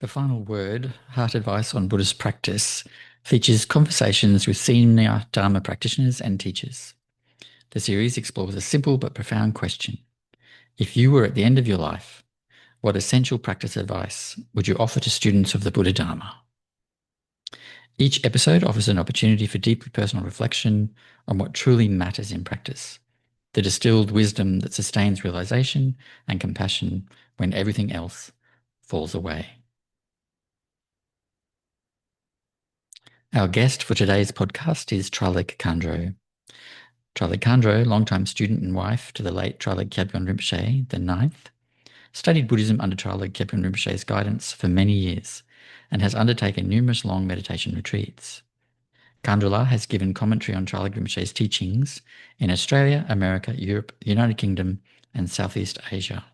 The Final Word, Heart Advice on Buddhist Practice, features conversations with senior Dharma practitioners and teachers. The series explores a simple but profound question. If you were at the end of your life, what essential practice advice would you offer to students of the Buddha Dharma? Each episode offers an opportunity for deeply personal reflection on what truly matters in practice, the distilled wisdom that sustains realization and compassion when everything else falls away. Our guest for today's podcast is Traleg Khandro. Traleg Khandro, longtime student and wife to the late Traleg Kyabgon Rinpoche, the ninth, studied Buddhism under Traleg Kyabgon Rinpoche's guidance for many years and has undertaken numerous long meditation retreats. Khandro-la has given commentary on Traleg Rinpoche's teachings in Australia, America, Europe, the United Kingdom, and Southeast Asia.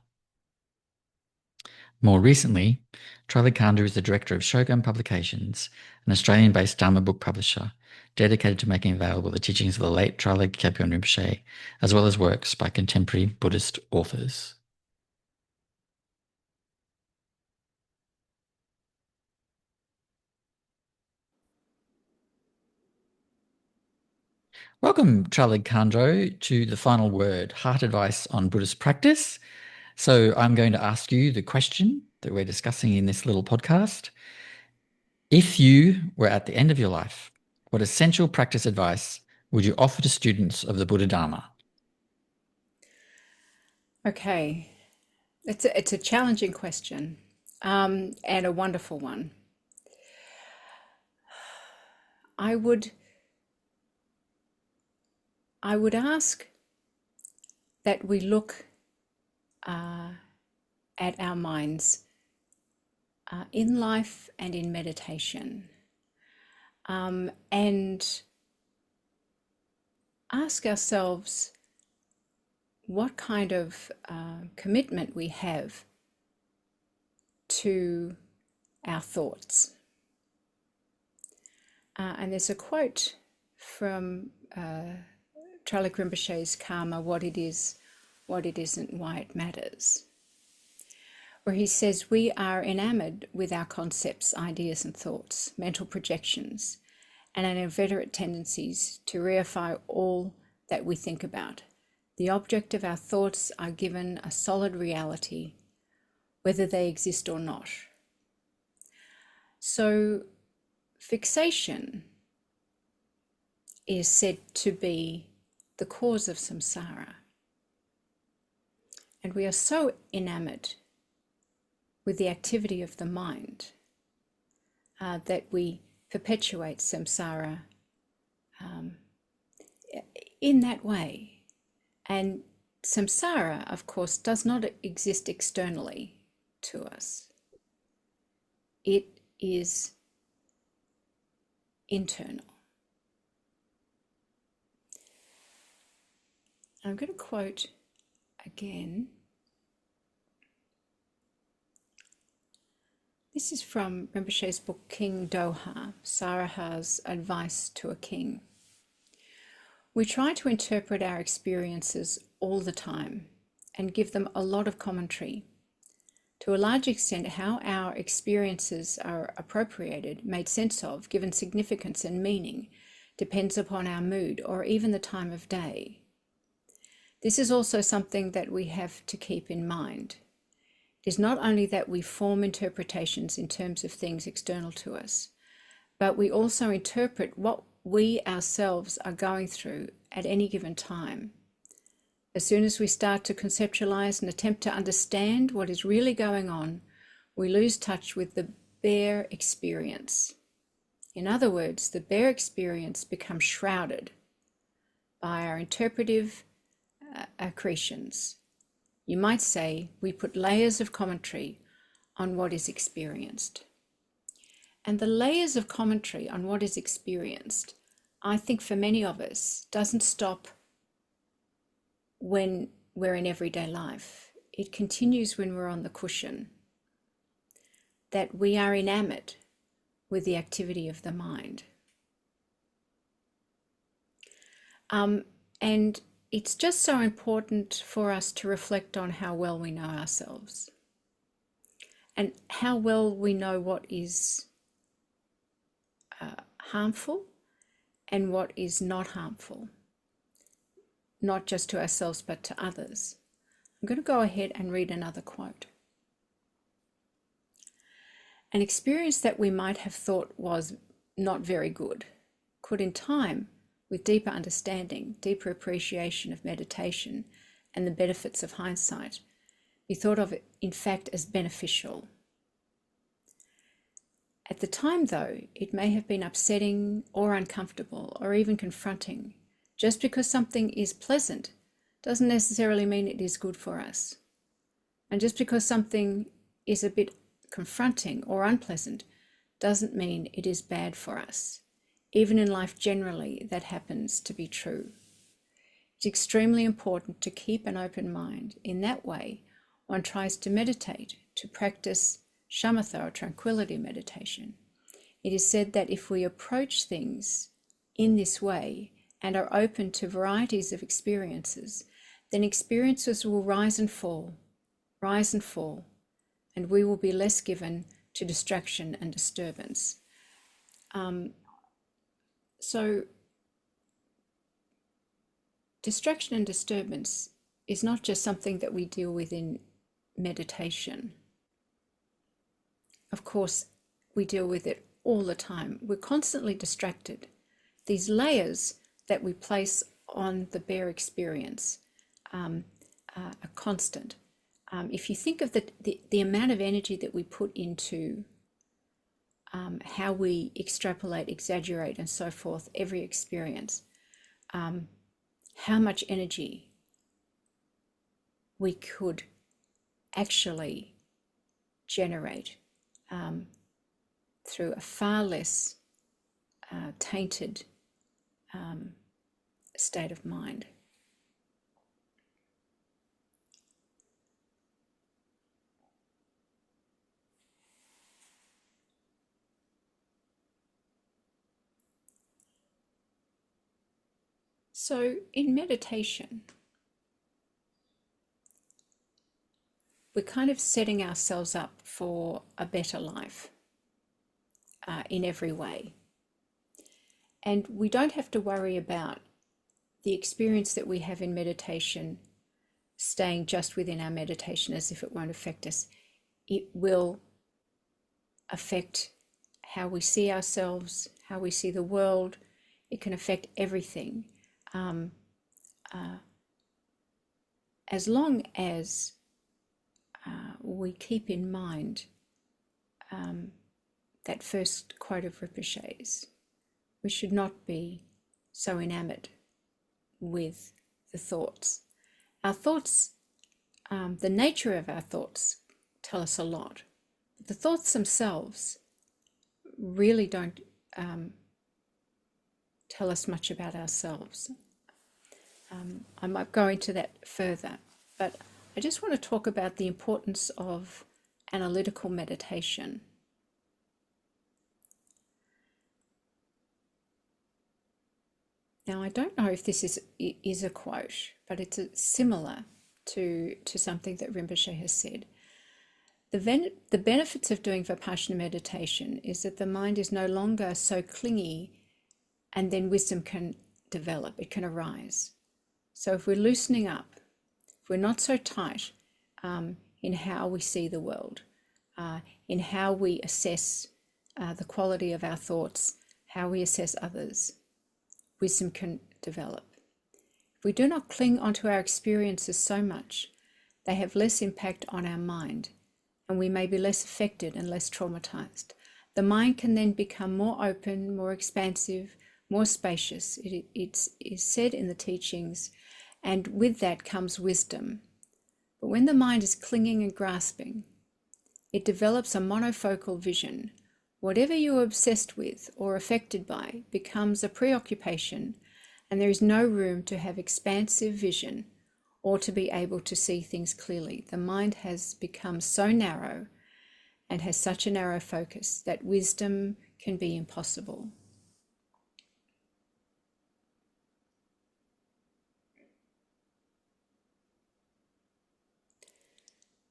More recently, Traleg Khandro is the director of Shogun Publications, an Australian-based Dharma book publisher dedicated to making available the teachings of the late Traleg Kyabgon Rinpoche, as well as works by contemporary Buddhist authors. Welcome, Traleg Khandro, to The Final Word, Heart Advice on Buddhist Practice. So I'm going to ask you the question that we're discussing in this little podcast. If you were at the end of your life, what essential practice advice would you offer to students of the Buddha Dharma? Okay, it's a challenging question, and a wonderful one. I would ask that we look at our minds in life and in meditation, and ask ourselves what kind of commitment we have to our thoughts. And there's a quote from Traleg Rinpoche's Karma, What It Is, What It Isn't, Why It Matters, where he says we are enamored with our concepts, ideas and thoughts, mental projections, and our inveterate tendencies to reify all that we think about. The object of our thoughts are given a solid reality, whether they exist or not. So fixation is said to be the cause of samsara. And we are so enamored with the activity of the mind that we perpetuate samsara in that way. And samsara, of course, does not exist externally to us. It is internal. I'm going to quote again. This is from Rinpoche's book, King Doha, Saraha's Advice to a King. We try to interpret our experiences all the time and give them a lot of commentary. To a large extent, how our experiences are appropriated, made sense of, given significance and meaning, depends upon our mood or even the time of day. This is also something that we have to keep in mind. It is not only that we form interpretations in terms of things external to us, but we also interpret what we ourselves are going through at any given time. As soon as we start to conceptualize and attempt to understand what is really going on, we lose touch with the bare experience. In other words, the bare experience becomes shrouded by our interpretive accretions. You might say we put layers of commentary on what is experienced. And the layers of commentary on what is experienced, I think for many of us, doesn't stop when we're in everyday life. It continues when we're on the cushion, that we are enamored with the activity of the mind. And it's just so important for us to reflect on how well we know ourselves and how well we know what is harmful and what is not harmful, not just to ourselves but to others. I'm going to go ahead and read another quote. An experience that we might have thought was not very good could in time, with deeper understanding, deeper appreciation of meditation and the benefits of hindsight, be thought of in fact as beneficial. At the time, though, it may have been upsetting or uncomfortable or even confronting. Just because something is pleasant doesn't necessarily mean it is good for us. And just because something is a bit confronting or unpleasant doesn't mean it is bad for us. Even in life generally, that happens to be true. It's extremely important to keep an open mind. In that way, one tries to meditate, to practice shamatha or tranquility meditation. It is said that if we approach things in this way and are open to varieties of experiences, then experiences will rise and fall, and we will be less given to distraction and disturbance. So distraction and disturbance is not just something that we deal with in meditation. Of course, we deal with it all the time. We're constantly distracted. These layers that we place on the bare experience are constant. If you think of the amount of energy that we put into how we extrapolate, exaggerate, and so forth, every experience, how much energy we could actually generate through a far less tainted state of mind. So in meditation, we're kind of setting ourselves up for a better life in every way. And we don't have to worry about the experience that we have in meditation staying just within our meditation as if it won't affect us. It will affect how we see ourselves, how we see the world. It can affect everything. As long as we keep in mind that first quote of Rinpoche's, we should not be so enamored with the thoughts. Our thoughts, the nature of our thoughts tell us a lot. The thoughts themselves really don't tell us much about ourselves. I might go into that further, but I just want to talk about the importance of analytical meditation. Now, I don't know if this is a quote, but it's similar to something that Rinpoche has said. The benefits of doing Vipassana meditation is that the mind is no longer so clingy, and then wisdom can develop, it can arise. So if we're loosening up, if we're not so tight in how we see the world, in how we assess the quality of our thoughts, how we assess others, wisdom can develop. If we do not cling onto our experiences so much, they have less impact on our mind, and we may be less affected and less traumatized. The mind can then become more open, more expansive, more spacious. It is said in the teachings, and with that comes wisdom. But when the mind is clinging and grasping, it develops a monofocal vision. Whatever you are obsessed with or affected by becomes a preoccupation, and there is no room to have expansive vision or to be able to see things clearly. The mind has become so narrow and has such a narrow focus that wisdom can be impossible.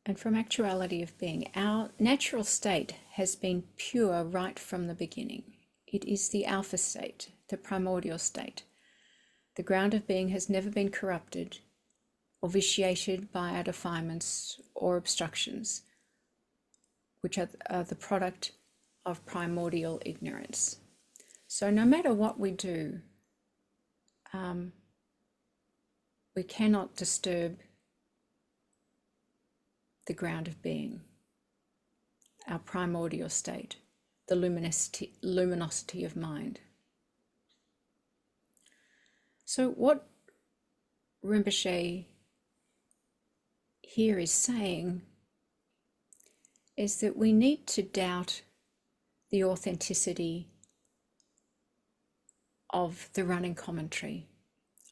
and from actuality of being. Our natural state has been pure right from the beginning. It is the alpha state, the primordial state. The ground of being has never been corrupted or vitiated by our defilements or obstructions, which are the product of primordial ignorance. So no matter what we do, we cannot disturb the ground of being, our primordial state, the luminosity of mind. So what Rinpoche here is saying is that we need to doubt the authenticity of the running commentary,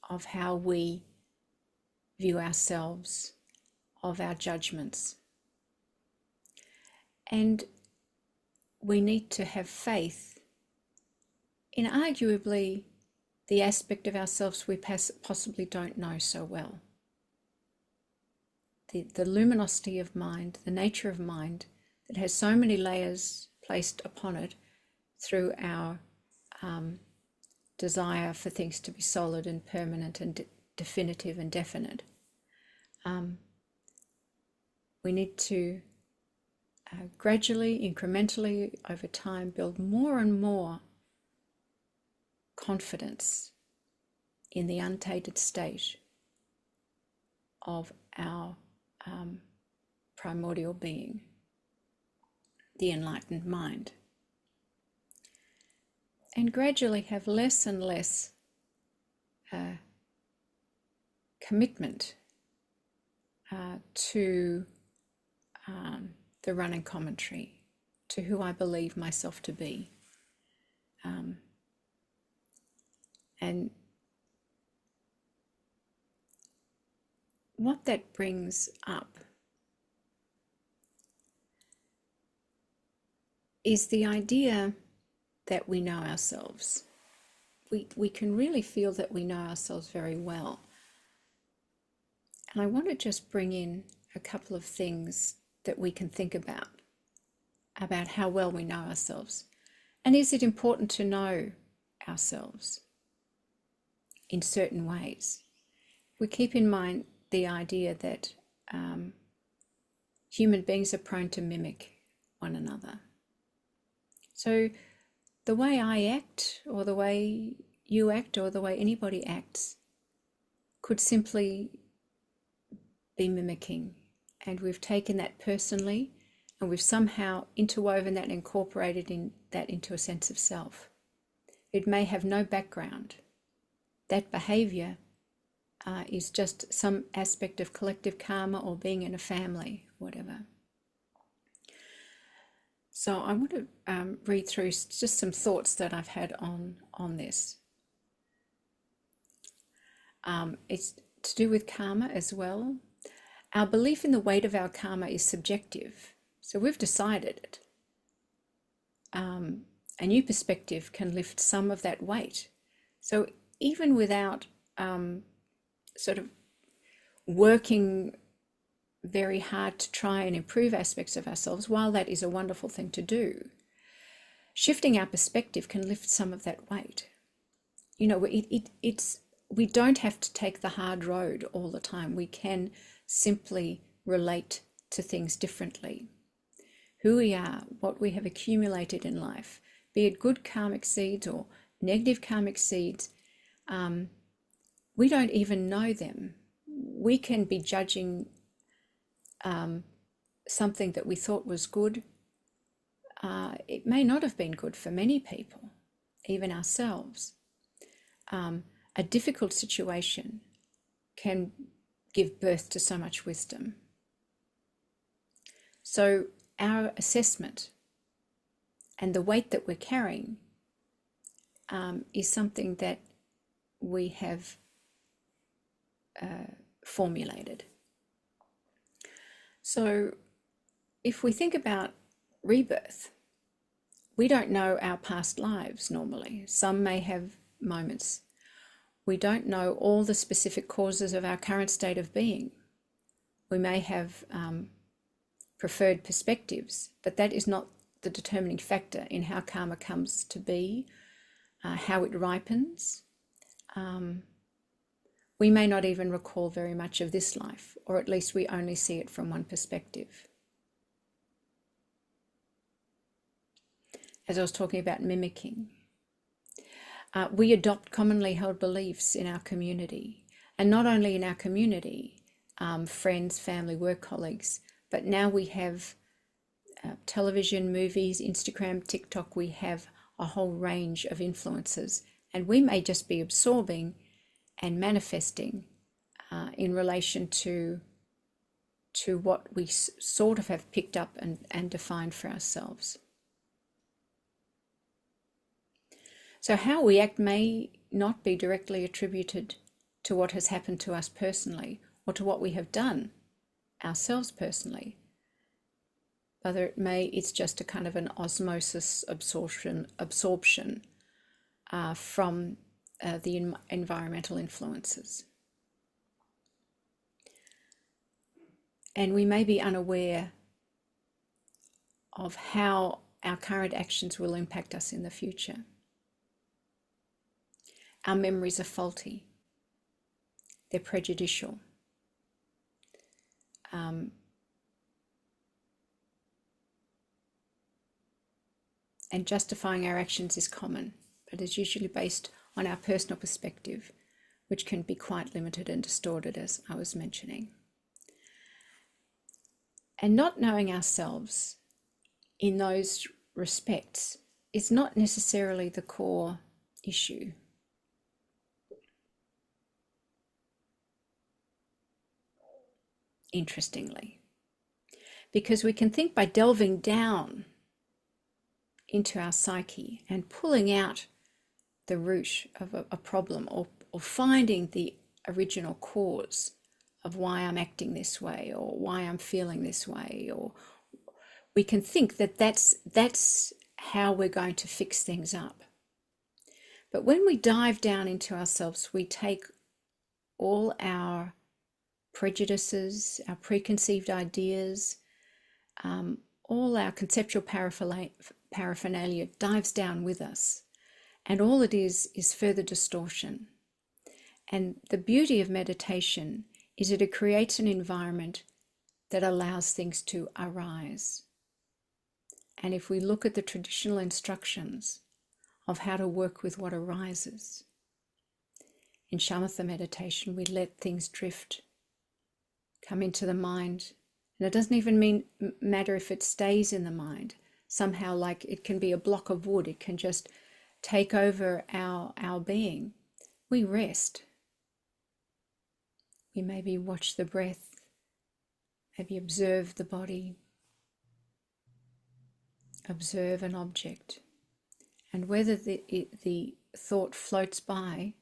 of how we view ourselves, of our judgments. And we need to have faith in arguably the aspect of ourselves we possibly don't know so well. The luminosity of mind, the nature of mind that has so many layers placed upon it through our desire for things to be solid and permanent and definitive and definite. We need to gradually, incrementally, over time, build more and more confidence in the untainted state of our primordial being, the enlightened mind, and gradually have less and less commitment to the running commentary, to who I believe myself to be. And what that brings up is the idea that we know ourselves. We can really feel that we know ourselves very well. And I want to just bring in a couple of things that we can think about how well we know ourselves. And is it important to know ourselves in certain ways? We keep in mind the idea that human beings are prone to mimic one another. So the way I act, or the way you act, or the way anybody acts, could simply be mimicking. And we've taken that personally, and we've somehow interwoven that and incorporated that into a sense of self. It may have no background. That behavior is just some aspect of collective karma or being in a family, whatever. So I want to read through just some thoughts that I've had on this. It's to do with karma as well. Our belief in the weight of our karma is subjective. So we've decided it. A new perspective can lift some of that weight. So even without sort of working very hard to try and improve aspects of ourselves, while that is a wonderful thing to do, shifting our perspective can lift some of that weight. You know, we don't have to take the hard road all the time. We can simply relate to things differently. Who we are, what we have accumulated in life, be it good karmic seeds or negative karmic seeds, we don't even know them. We can be judging something that we thought was good. It may not have been good for many people, even ourselves. A difficult situation can give birth to so much wisdom. So our assessment and the weight that we're carrying is something that we have formulated. So if we think about rebirth, we don't know our past lives normally. Some may have moments. We don't know all the specific causes of our current state of being. We may have preferred perspectives, but that is not the determining factor in how karma comes to be, how it ripens. We may not even recall very much of this life, or at least we only see it from one perspective. As I was talking about mimicking, we adopt commonly held beliefs in our community, and not only in our community, friends, family, work colleagues, but now we have television, movies, Instagram, TikTok. We have a whole range of influences, and we may just be absorbing and manifesting in relation to what we sort of have picked up and defined for ourselves. So how we act may not be directly attributed to what has happened to us personally or to what we have done ourselves personally. Whether it's just a kind of an osmosis absorption from the environmental influences. And we may be unaware of how our current actions will impact us in the future. Our memories are faulty. They're prejudicial. And justifying our actions is common, but is usually based on our personal perspective, which can be quite limited and distorted, as I was mentioning. And not knowing ourselves in those respects is not necessarily the core issue. Interestingly, because we can think by delving down into our psyche and pulling out the root of a problem, or finding the original cause of why I'm acting this way or why I'm feeling this way, or we can think that that's how we're going to fix things up. But when we dive down into ourselves, we take all our prejudices, our preconceived ideas, all our conceptual paraphernalia dives down with us, and all it is further distortion. And the beauty of meditation is that it creates an environment that allows things to arise. And if we look at the traditional instructions of how to work with what arises, in shamatha meditation we let things drift, come into the mind, and it doesn't even matter if it stays in the mind. Somehow, like it can be a block of wood, it can just take over our being. We rest. We maybe watch the breath, maybe observe the body, observe an object, and whether the thought floats by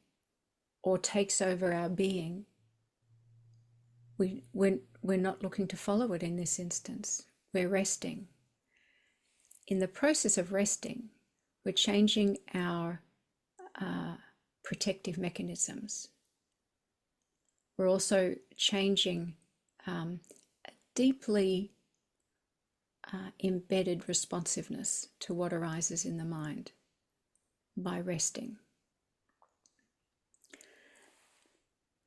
or takes over our being, we're not looking to follow it in this instance. We're resting. In the process of resting, we're changing our protective mechanisms. We're also changing a deeply embedded responsiveness to what arises in the mind by resting.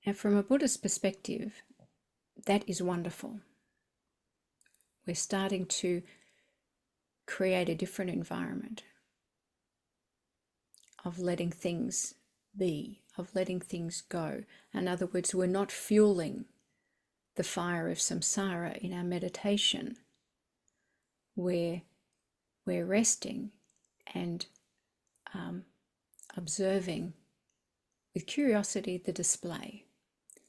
And from a Buddhist perspective, that is wonderful. We're starting to create a different environment of letting things be, of letting things go. In other words, we're not fueling the fire of samsara in our meditation. We're resting and observing with curiosity the display.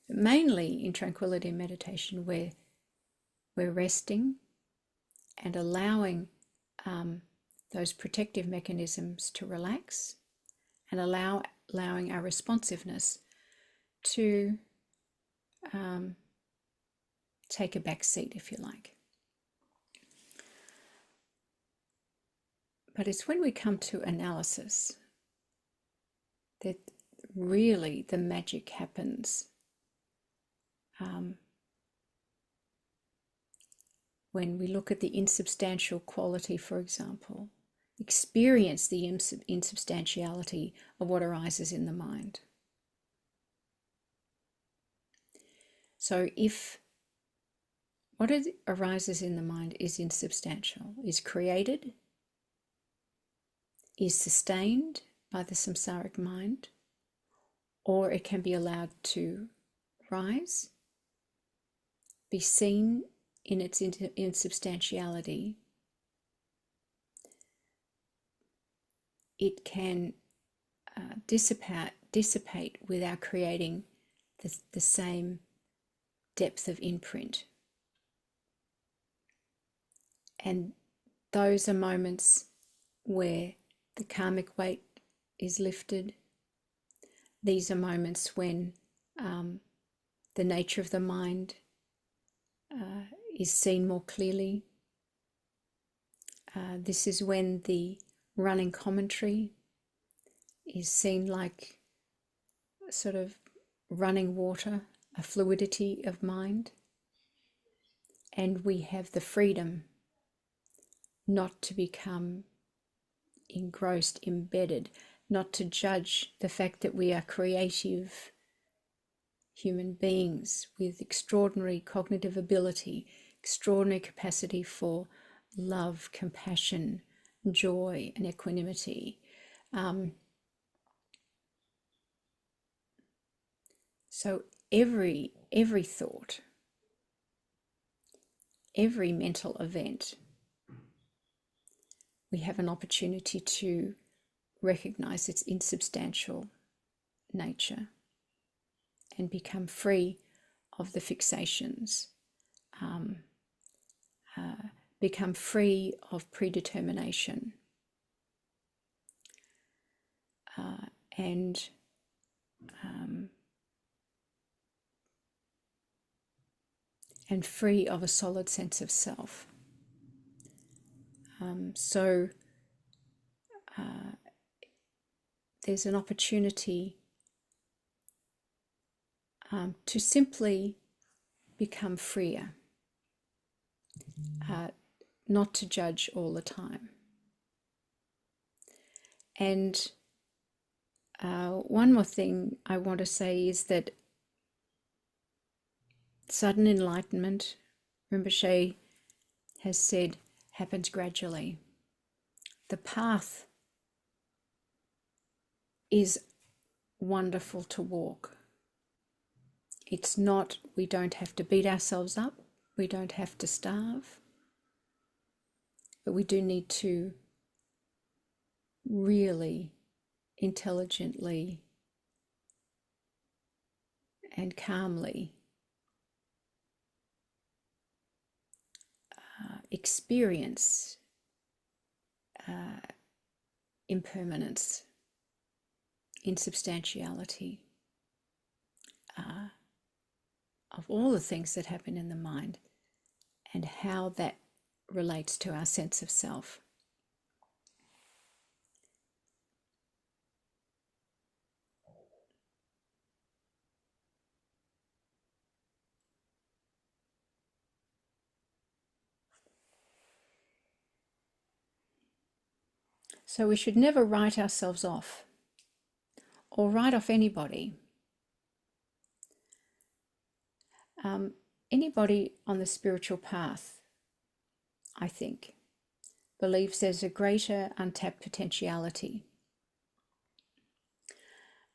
Mainly in tranquility and meditation, we're resting and allowing those protective mechanisms to relax, and allowing our responsiveness to take a back seat, if you like. But it's when we come to analysis that really the magic happens. when we look at the insubstantial quality, for example, experience the insubstantiality of what arises in the mind. So if what arises in the mind is insubstantial, is created, is sustained by the samsaric mind, or it can be allowed to rise, be seen in its insubstantiality, it can dissipate without creating the same depth of imprint. And those are moments where the karmic weight is lifted. These are moments when the nature of the mind is seen more clearly. This is when the running commentary is seen like sort of running water, a fluidity of mind. And we have the freedom not to become engrossed, embedded, not to judge the fact that we are creative human beings with extraordinary cognitive ability, extraordinary capacity for love, compassion, joy, and equanimity. So every thought, every mental event, we have an opportunity to recognize its insubstantial nature and become free of the fixations, become free of predetermination, and free of a solid sense of self. So there's an opportunity to simply become freer, not to judge all the time. And one more thing I want to say is that sudden enlightenment, Rinpoche has said, happens gradually. The path is wonderful to walk. It's not, we don't have to beat ourselves up, we don't have to starve, but we do need to really intelligently and calmly experience impermanence, insubstantiality of all the things that happen in the mind and how that relates to our sense of self. So we should never write ourselves off or write off anybody. Anybody on the spiritual path, I think, believes there's a greater untapped potentiality.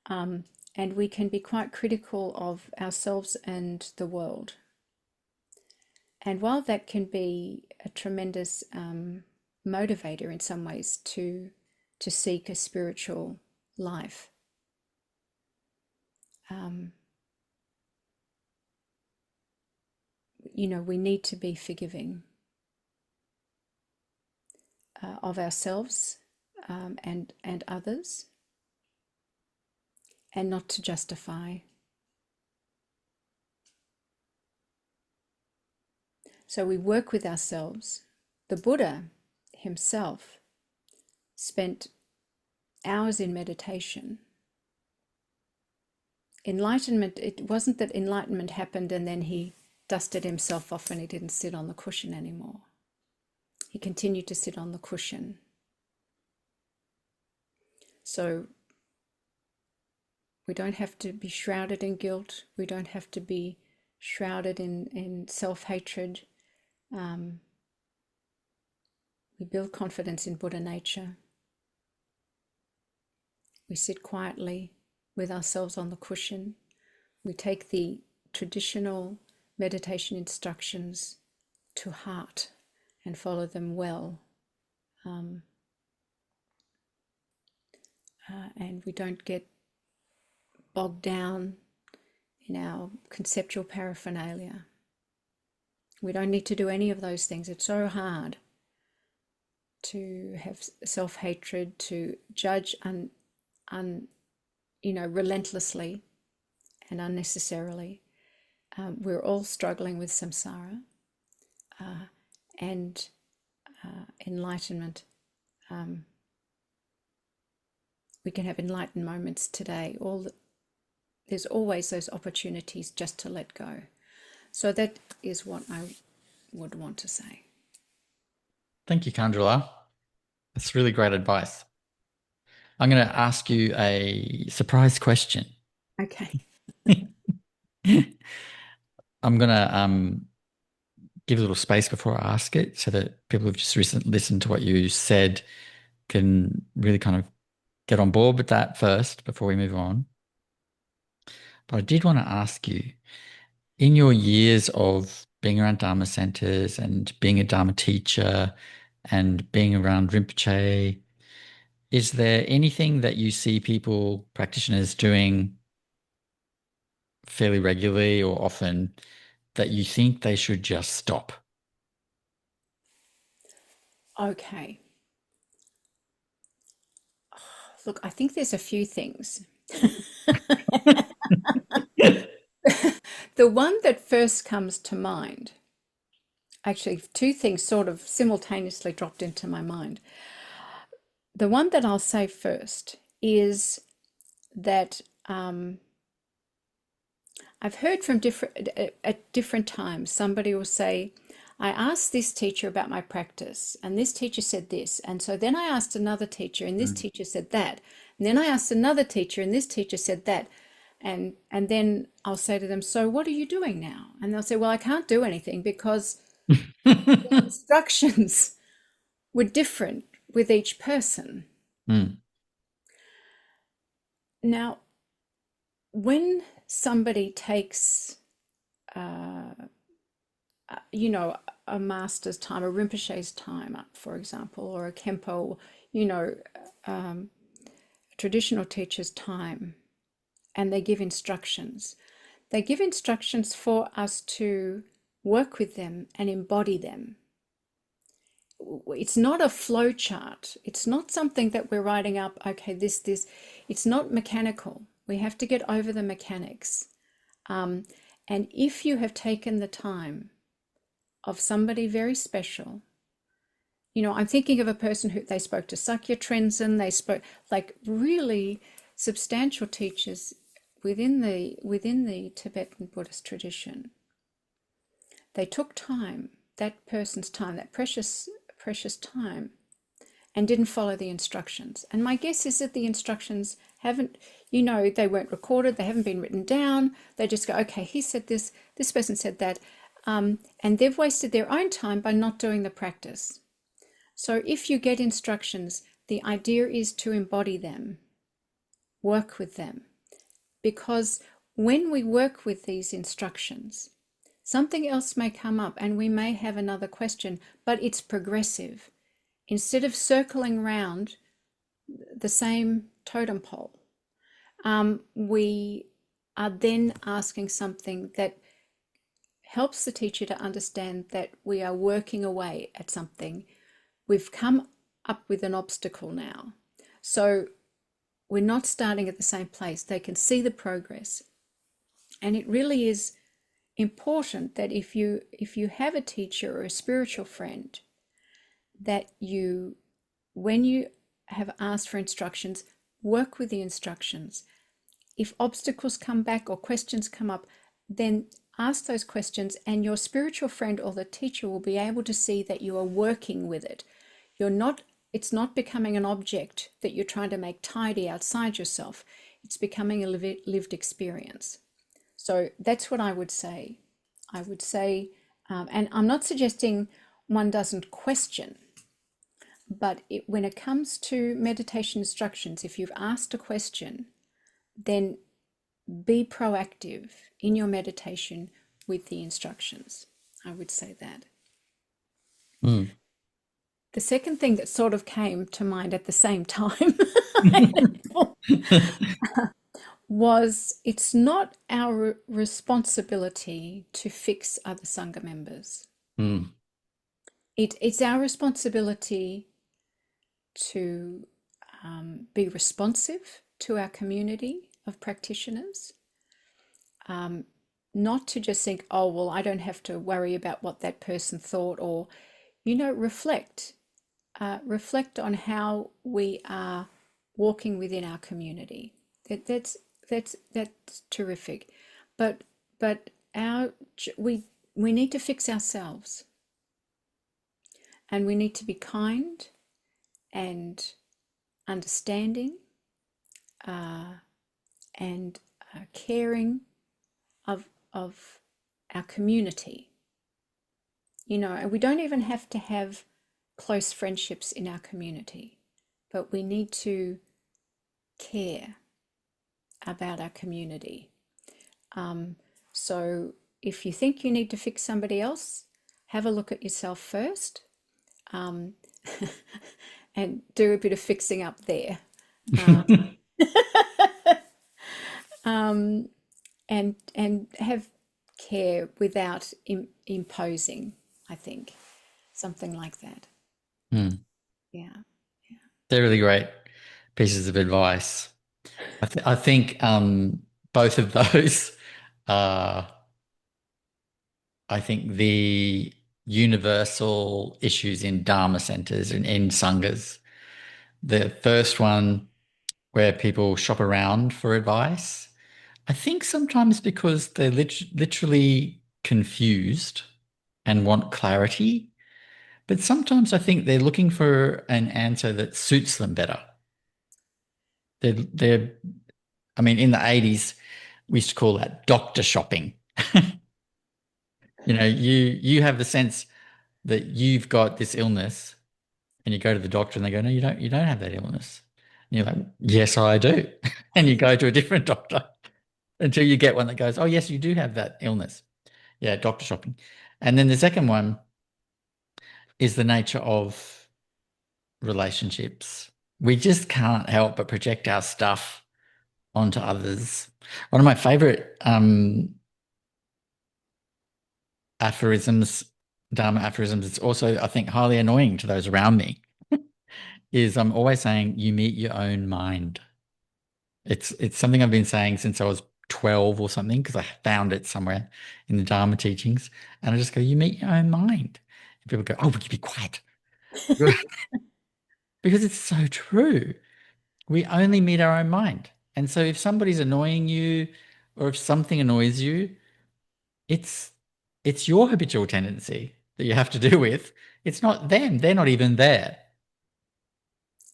And we can be quite critical of ourselves and the world. And while that can be a tremendous motivator in some ways to seek a spiritual life, we need to be forgiving of ourselves and others, and not to justify. So we work with ourselves. The Buddha himself spent hours in meditation. Enlightenment, it wasn't that enlightenment happened and then he dusted himself off and he didn't sit on the cushion anymore. He continued to sit on the cushion. So we don't have to be shrouded in guilt. We don't have to be shrouded in self-hatred. We build confidence in Buddha nature. We sit quietly with ourselves on the cushion. We take the traditional meditation instructions to heart and follow them well. And we don't get bogged down in our conceptual paraphernalia. We don't need to do any of those things. It's so hard to have self-hatred, to judge relentlessly and unnecessarily. We're all struggling with samsara and enlightenment. We can have enlightened moments today. There's always those opportunities just to let go. So that is what I would want to say. Thank you, Khandro-la. That's really great advice. I'm going to ask you a surprise question. Okay. I'm going to give a little space before I ask it so that people who've just listened to what you said can really kind of get on board with that first before we move on. But I did want to ask you, in your years of being around Dharma centers and being a Dharma teacher and being around Rinpoche, is there anything that you see people, practitioners, doing fairly regularly or often that you think they should just stop? Okay. Look, I think there's a few things. The one that first comes to mind, actually, two things sort of simultaneously dropped into my mind. The one that I'll say first is that I've heard from at different times, somebody will say, I asked this teacher about my practice, and this teacher said this. And so then I asked another teacher, and this teacher said that. And then I asked another teacher, and this teacher said that. And then I'll say to them, so what are you doing now? And they'll say, well, I can't do anything because the instructions were different with each person. Now, when somebody takes, a master's time, a Rinpoche's time up, for example, or a Kempo, a traditional teacher's time, and they give instructions. They give instructions for us to work with them and embody them. It's not a flow chart. It's not something that we're writing up, okay, this. It's not mechanical. We have to get over the mechanics. And if you have taken the time of somebody very special, I'm thinking of a person who they spoke to Sakya Trenzin, they spoke like really substantial teachers within the Tibetan Buddhist tradition. They took time, that person's time, that precious time, and didn't follow the instructions. And my guess is that the instructions haven't, they weren't recorded, they haven't been written down. They just go, okay, he said this person said that, and they've wasted their own time by not doing the practice. So if you get instructions, the idea is to embody them, work with them. Because when we work with these instructions, something else may come up and we may have another question, but it's progressive. Instead of circling around the same totem pole, we are then asking something that helps the teacher to understand that we are working away at something. We've come up with an obstacle now. So we're not starting at the same place. They can see the progress. And it really is important that if you have a teacher or a spiritual friend, that when you have asked for instructions, work with the instructions. If obstacles come back or questions come up, then ask those questions, and your spiritual friend or the teacher will be able to see that you are working with it. It's not becoming an object that you're trying to make tidy outside yourself. It's becoming a lived experience. So that's what I would say. I would say, and I'm not suggesting one doesn't question, but when it comes to meditation instructions, if you've asked a question, then be proactive in your meditation with the instructions. I would say that. The second thing that sort of came to mind at the same time was, it's not our responsibility to fix other Sangha members. It's our responsibility to be responsive to our community of practitioners, not to just think, oh, well, I don't have to worry about what that person thought, or, reflect on how we are walking within our community. That's terrific, but we need to fix ourselves, and we need to be kind and understanding and caring of our community. And we don't even have to have close friendships in our community, but we need to care about our community. So if you think you need to fix somebody else, have a look at yourself first, and do a bit of fixing up there. And have care without imposing, I think. Something like that. Yeah. They're really great pieces of advice. I think both of those are, I think, the universal issues in Dharma centers and in Sanghas. The first one, where people shop around for advice, I think sometimes because they're literally confused and want clarity, but sometimes I think they're looking for an answer that suits them better. I mean, in the 80s, we used to call that doctor shopping. You have the sense that you've got this illness, and you go to the doctor and they go, no, you don't have that illness. And you're like, yes, I do. And you go to a different doctor until you get one that goes, oh, yes, you do have that illness. Yeah, doctor shopping. And then the second one is the nature of relationships. We just can't help but project our stuff onto others. One of my favorite aphorisms, Dharma aphorisms, it's also, I think, highly annoying to those around me, is I'm always saying, you meet your own mind. It's something I've been saying since I was 12 or something, because I found it somewhere in the Dharma teachings. And I just go, you meet your own mind. And people go, oh, would you be quiet? Because it's so true. We only meet our own mind. And so if somebody's annoying you, or if something annoys you, it's your habitual tendency that you have to deal with. It's not them. They're not even there.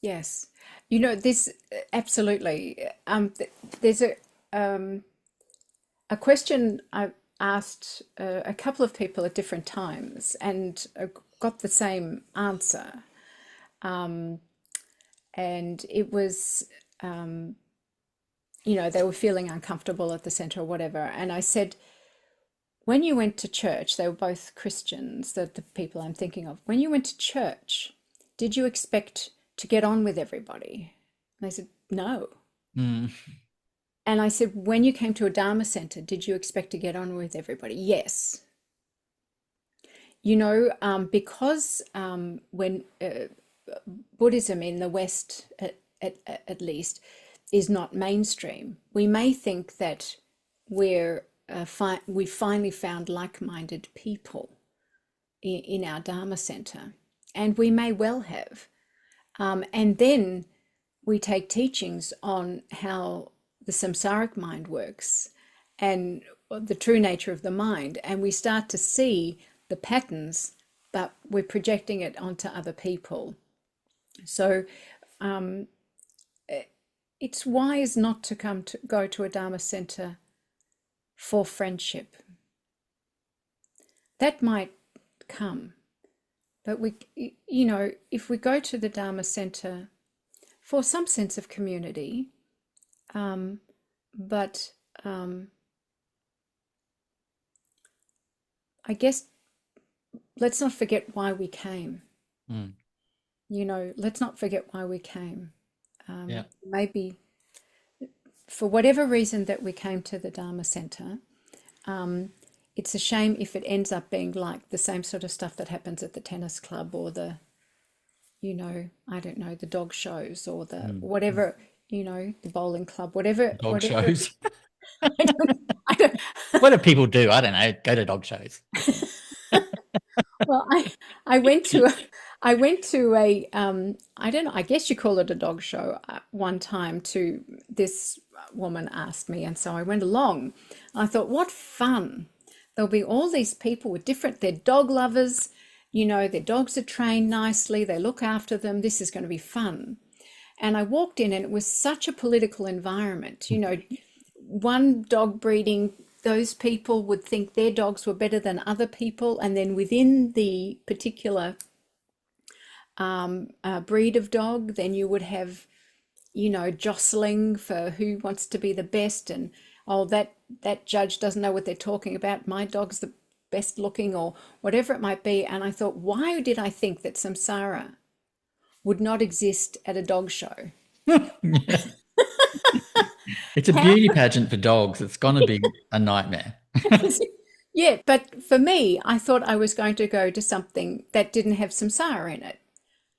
Yes. This absolutely. There's a question I've asked a couple of people at different times, and got the same answer. And it was, they were feeling uncomfortable at the center or whatever. And I said, when you went to church, they were both Christians, the people I'm thinking of. When you went to church, did you expect to get on with everybody? And they said, no. And I said, when you came to a Dharma center, did you expect to get on with everybody? Yes. Because when Buddhism in the West, at least, is not mainstream, we may think that we finally found like-minded people in our Dharma center, and we may well have. And then we take teachings on how the samsaric mind works, and the true nature of the mind, and we start to see the patterns, but we're projecting it onto other people. So it's wise not to go to a Dharma center for friendship. That might come, but if we go to the Dharma center for some sense of community, but I guess let's not forget why we came. Let's not forget why we came. Maybe for whatever reason that we came to the Dharma center, it's a shame if it ends up being like the same sort of stuff that happens at the tennis club or the, I don't know, the dog shows or the whatever, the bowling club, whatever. Dog shows. I don't. What do people do? I don't know. Go to dog shows. Well, I went to a I don't know, I guess you call it a dog show one time. To this woman asked me, and so I went along. I thought, what fun. There'll be all these people with they're dog lovers, their dogs are trained nicely, they look after them. This is going to be fun. And I walked in and it was such a political environment. One dog breeding, those people would think their dogs were better than other people. And then within the particular breed of dog, then you would have, jostling for who wants to be the best. And, oh, that judge doesn't know what they're talking about. My dog's the best looking, or whatever it might be. And I thought, why did I think that samsara would not exist at a dog show? It's a beauty pageant for dogs. It's going to be a nightmare. Yeah, but for me, I thought I was going to go to something that didn't have samsara in it.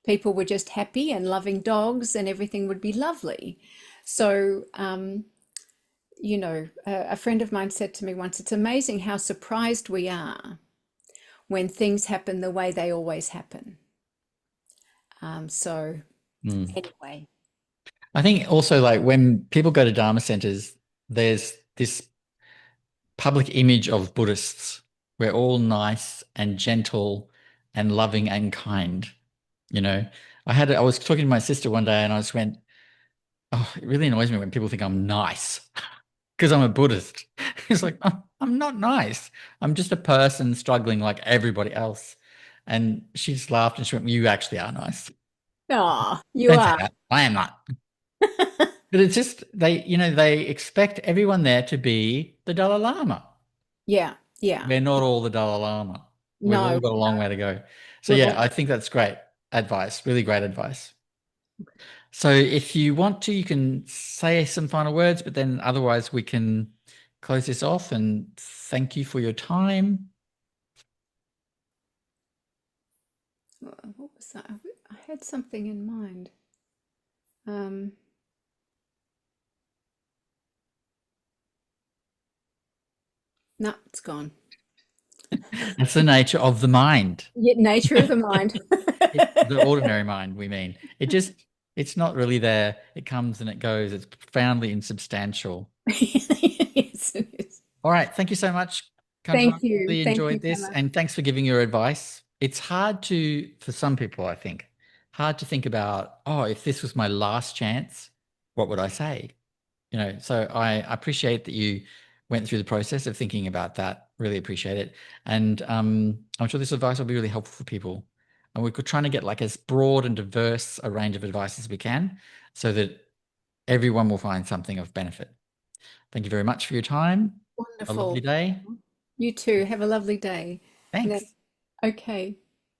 People were just happy and loving dogs and everything would be lovely. So, a friend of mine said to me once, it's amazing how surprised we are when things happen the way they always happen. Anyway. I think also, like, when people go to Dharma centers, there's this public image of Buddhists. We're all nice and gentle and loving and kind. I was talking to my sister one day and I just went, oh, it really annoys me when people think I'm nice because I'm a Buddhist. It's like, oh, I'm not nice. I'm just a person struggling like everybody else. And she just laughed and she went, you actually are nice. Oh, you Don't are. say that. I am not. But it's just they expect everyone there to be the Dalai Lama. Yeah, yeah. We're not all the Dalai Lama. We've all got a long way to go. So I think that's great advice, really great advice. So if you want to, you can say some final words, but then otherwise we can close this off, and thank you for your time. What was that? I had something in mind. No, it's gone. That's the nature of the mind. Yeah, nature of the mind. The ordinary mind, we mean. It's not really there. It comes and it goes. It's profoundly insubstantial. Yes, it is. All right. Thank you so much, Khandro. Thank you. Really enjoyed this. And thanks for giving your advice. It's hard for some people, I think, hard to think about, oh, if this was my last chance, what would I say? So I appreciate that you went through the process of thinking about that. Really appreciate it. And I'm sure this advice will be really helpful for people. And we're trying to get like as broad and diverse a range of advice as we can so that everyone will find something of benefit. Thank you very much for your time. Wonderful. A lovely day. You too. Have a lovely day. Thanks. Okay.